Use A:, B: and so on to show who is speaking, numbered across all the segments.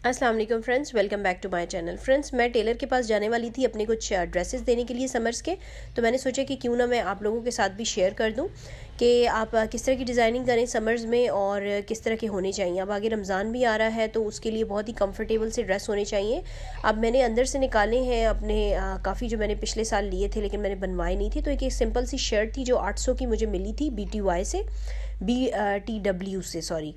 A: अस्सलाम वालेकुम friends, welcome back to my channel. Friends, मैं टेलर के पास जाने वाली थी अपने कुछ ड्रेसेस देने के लिए समर्स के। तो मैंने सोचा कि क्यों ना मैं आप लोगों के साथ भी शेयर कर दूं कि आप किस तरह की डिज़ाइनिंग करें समर्स में और किस तरह के होने चाहिए। अब आगे रमज़ान भी आ रहा है तो उसके लिए बहुत ही कंफर्टेबल से ड्रेस होने चाहिए। अब मैंने अंदर से निकाले हैं अपने काफ़ी जो मैंने पिछले साल लिए थे लेकिन मैंने बनवाए नहीं थे। तो एक सिंपल सी शर्ट थी जो 800 की मुझे मिली थी BTY से, BTW से, सॉरी।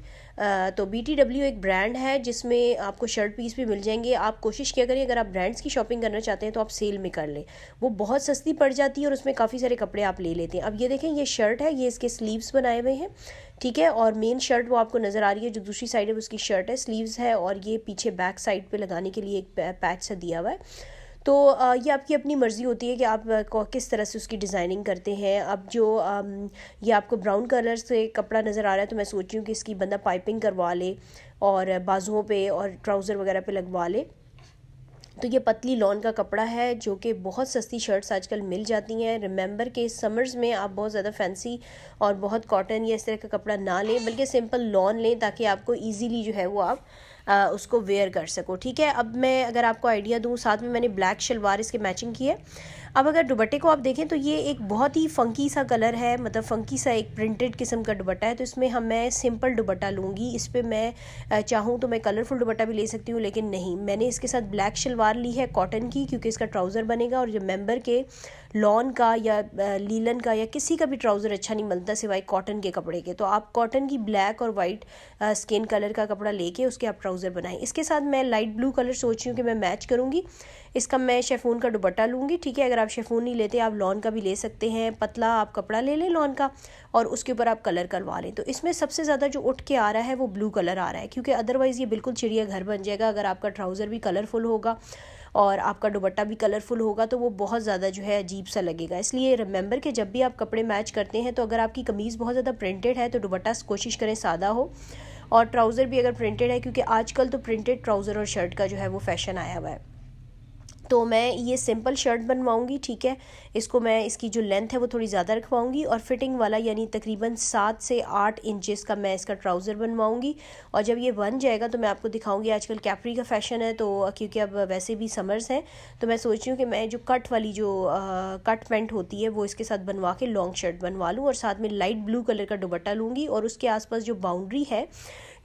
A: तो BTW एक ब्रांड है जिसमें आपको शर्ट पीस भी मिल जाएंगे। आप कोशिश किया करिए, अगर आप ब्रांड्स की शॉपिंग करना चाहते हैं तो आप सेल में कर लें, वो बहुत सस्ती पड़ जाती है और उसमें काफ़ी सारे कपड़े आप ले लेते हैं। अब ये देखें, ये शर्ट है, ये इसके स्लीव्स बनाए हुए हैं, ठीक है। और मेन शर्ट वो आपको नज़र आ रही है, जो दूसरी साइड है उसकी शर्ट है, स्लीव्स है, और ये पीछे बैक साइड पे लगाने के लिए एक पैच सा दिया हुआ है। तो ये आपकी अपनी मर्ज़ी होती है कि आप किस तरह से उसकी डिज़ाइनिंग करते हैं। अब जो ये आपको ब्राउन कलर से कपड़ा नज़र आ रहा है तो मैं सोच रही हूँ कि इसकी बंदा पाइपिंग करवा ले और बाजुओं पे और ट्राउज़र वगैरह पे लगवा ले। तो ये पतली लॉन का कपड़ा है जो कि बहुत सस्ती शर्ट्स आजकल मिल जाती हैं। रिमेंबर के समर्स में आप बहुत ज़्यादा फैंसी और बहुत कॉटन या इस तरह का कपड़ा ना लें, बल्कि सिंपल लॉन लें ताकि आपको इजीली जो है वो आप उसको वेयर कर सको, ठीक है। अब मैं अगर आपको आइडिया दूँ, साथ में मैंने ब्लैक शलवार इसके मैचिंग की है। अब अगर दुपट्टे को आप देखें तो ये एक बहुत ही फ़ंकी सा कलर है, मतलब फ़ंकी सा एक प्रिंटेड किस्म का दुपट्टा है। तो इसमें मैं सिंपल दुपट्टा लूँगी। इस पर मैं चाहूँ तो मैं कलरफुल दुपट्टा भी ले सकती हूँ, लेकिन नहीं, मैंने इसके साथ ब्लैक शलवार ली है कॉटन की, क्योंकि इसका ट्राउज़र बनेगा। और जो मेंबर के लॉन का या लीलन का या किसी का भी ट्राउज़र अच्छा नहीं बनता सिवाय कॉटन के कपड़े के। तो आप कॉटन की ब्लैक और वाइट स्किन कलर का कपड़ा लेके उसके आप ट्राउज़र बनाएं। इसके साथ मैं लाइट ब्लू कलर सोच रही हूँ कि मैं मैच करूँगी। इसका मैं शेफून का दुपट्टा लूँगी, ठीक है। अगर आप शेफून नहीं लेते आप लॉन का भी ले सकते हैं, पतला आप कपड़ा ले लें लॉन का और उसके ऊपर आप कलर करवा लें। तो इसमें सबसे ज़्यादा जो उठ के आ रहा है वो ब्लू कलर आ रहा है, क्योंकि अदरवाइज़ ये बिल्कुल चिड़िया घर बन जाएगा। अगर आपका ट्राउज़र भी कलरफुल होगा और आपका दुपट्टा भी कलरफुल होगा तो वो बहुत ज़्यादा जो है अजीब सा लगेगा। इसलिए रिमेंबर कि जब भी आप कपड़े मैच करते हैं तो अगर आपकी कमीज़ बहुत ज़्यादा प्रिंटेड है तो दुपट्टा कोशिश करें सादा हो, और ट्राउज़र भी अगर प्रिंटेड है, क्योंकि आजकल तो प्रिंटेड ट्राउज़र और शर्ट का जो है वो फैशन आया हुआ है। तो मैं ये सिंपल शर्ट बनवाऊंगी, ठीक है। इसको मैं, इसकी जो लेंथ है वो थोड़ी ज़्यादा रखवाऊंगी और फिटिंग वाला यानी तकरीबन 7 से 8 इंचेस का मैं इसका ट्राउज़र बनवाऊंगी। और जब ये बन जाएगा तो मैं आपको दिखाऊंगी। आजकल कैप्री का फ़ैशन है, तो क्योंकि अब वैसे भी समर्स हैं तो मैं सोच रही हूँ कि मैं जो कट वाली जो कट पैंट होती है वो इसके साथ बनवा के लॉन्ग शर्ट बनवा लूँ, और साथ में लाइट ब्लू कलर का दुपट्टा लूँगी। और उसके आसपास जो बाउंड्री है,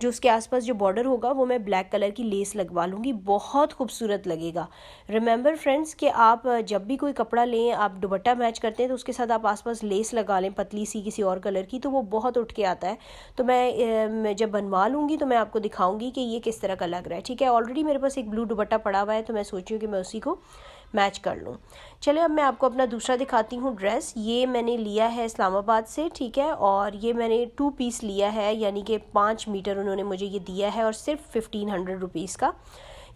A: जो उसके आसपास जो बॉर्डर होगा, वो मैं ब्लैक कलर की लेस लगवा लूँगी, बहुत खूबसूरत लगेगा। रिमेंबर फ्रेंड्स कि आप जब भी कोई कपड़ा लें, आप दुपट्टा मैच करते हैं तो उसके साथ आप आसपास लेस लगा लें पतली सी किसी और कलर की, तो वो बहुत उठ के आता है। तो मैं जब बनवा लूँगी तो मैं आपको दिखाऊंगी कि ये किस तरह का लग रहा है, ठीक है। ऑलरेडी मेरे पास एक ब्लू दुपट्टा पड़ा हुआ है तो मैं सोच रही हूँ कि मैं उसी को मैच कर लूँ। चलिए, अब मैं आपको अपना दूसरा दिखाती हूँ ड्रेस। ये मैंने लिया है इस्लामाबाद से, ठीक है। और ये मैंने 2 पीस लिया है, यानी कि 5 मीटर उन्होंने मुझे ये दिया है, और सिर्फ 1500 रुपीज़ का।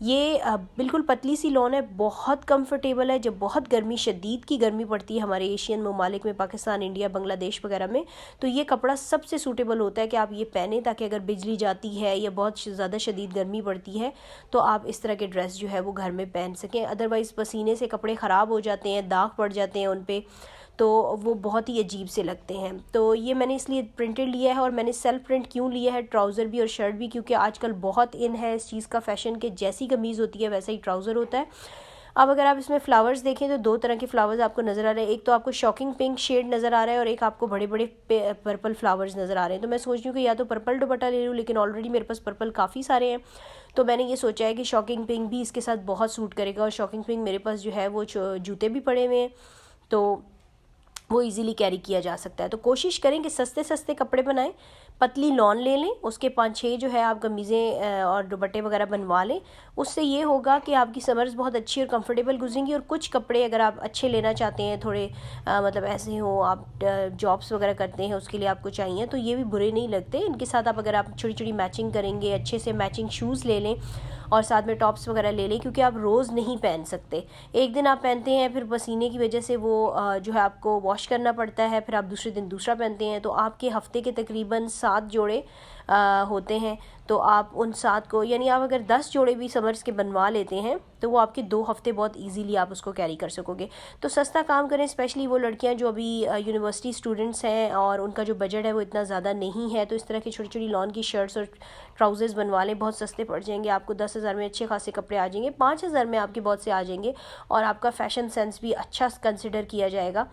A: ये बिल्कुल पतली सी लॉन है, बहुत कंफर्टेबल है। जब बहुत गर्मी, शदीद की गर्मी पड़ती है हमारे एशियन ममालिक में, पाकिस्तान, इंडिया, बांग्लादेश वगैरह में, तो ये कपड़ा सबसे सूटेबल होता है कि आप ये पहने, ताकि अगर बिजली जाती है या बहुत ज़्यादा शदीद गर्मी पड़ती है तो आप इस तरह के ड्रेस जो है वो घर में पहन सकें। अदरवाइज़ पसीने से कपड़े ख़राब हो जाते हैं, दाग पड़ जाते हैं उन पर, तो वो बहुत ही अजीब से लगते हैं। तो ये मैंने इसलिए प्रिंटेड लिया है। और मैंने सेल्फ प्रिंट क्यों लिया है, ट्राउज़र भी और शर्ट भी, क्योंकि आजकल बहुत इन है इस चीज़ का फ़ैशन के जैसी कमीज़ होती है वैसा ही ट्राउज़र होता है। अब अगर आप इसमें फ्लावर्स देखें तो 2 तरह के फ्लावर्स आपको नज़र आ रहे हैं। एक तो आपको शॉकिंग पिंक शेड नज़र आ रहा है और एक आपको बड़े बड़े पर्पल फ्लावर्स नज़र आ रहे हैं। तो मैं सोच रही हूँ कि या तो पर्पल दुपट्टा ले लूँ, लेकिन ऑलरेडी मेरे पास पर्पल काफ़ी सारे हैं, तो मैंने ये सोचा है कि शॉकिंग पिंक भी इसके साथ बहुत सूट करेगा। और शॉकिंग पिंक मेरे पास जो है वो जूते भी पड़े हुए हैं, तो वो इजीली कैरी किया जा सकता है। तो कोशिश करें कि सस्ते सस्ते कपड़े बनाएं, पतली लॉन ले लें, उसके 5-6 जो है आप कमीज़ें और दुपट्टे वगैरह बनवा लें। उससे ये होगा कि आपकी समर्स बहुत अच्छी और कंफर्टेबल गुजरेंगी। और कुछ कपड़े अगर आप अच्छे लेना चाहते हैं, थोड़े मतलब ऐसे हो, आप जॉब्स वगैरह करते हैं उसके लिए आपको चाहिए, तो ये भी बुरे नहीं लगते। इनके साथ आप अगर आप छोटी छोटी मैचिंग करेंगे, अच्छे से मैचिंग शूज़ ले लें और साथ में टॉप्स वगैरह ले लें, क्योंकि आप रोज़ नहीं पहन सकते। एक दिन आप पहनते हैं, फिर पसीने की वजह से वो जो है आपको वॉश करना पड़ता है, फिर आप दूसरे दिन दूसरा पहनते हैं, तो आपके हफ्ते के तकरीबन 7 जोड़े होते हैं, तो आप उन 7 को, यानी आप अगर 10 जोड़े भी समर्स के बनवा लेते हैं तो वो आपके 2 हफ्ते बहुत इजीली आप उसको कैरी कर सकोगे। तो सस्ता काम करें, स्पेशली वो लड़कियां जो अभी यूनिवर्सिटी स्टूडेंट्स हैं और उनका जो बजट है वो इतना ज़्यादा नहीं है, तो इस तरह की छोटी छोटी लॉन की शर्ट्स और ट्राउजर्स बनवा लें, बहुत सस्ते पड़ जाएंगे आपको। 10,000 में अच्छे खासे कपड़े आ जाएंगे, 5,000 में आपके बहुत से आ जाएंगे और आपका फैशन सेंस भी अच्छा कंसिडर किया जाएगा।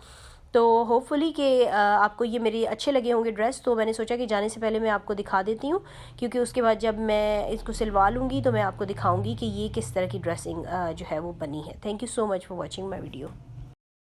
A: तो होपफुली कि आपको ये मेरे अच्छे लगे होंगे ड्रेस, तो मैंने सोचा कि जाने से पहले मैं आपको दिखा देती हूँ, क्योंकि उसके बाद जब मैं इसको सिलवा लूँगी तो मैं आपको दिखाऊँगी कि ये किस तरह की ड्रेसिंग जो है वो बनी है। Thank you so much for watching my video.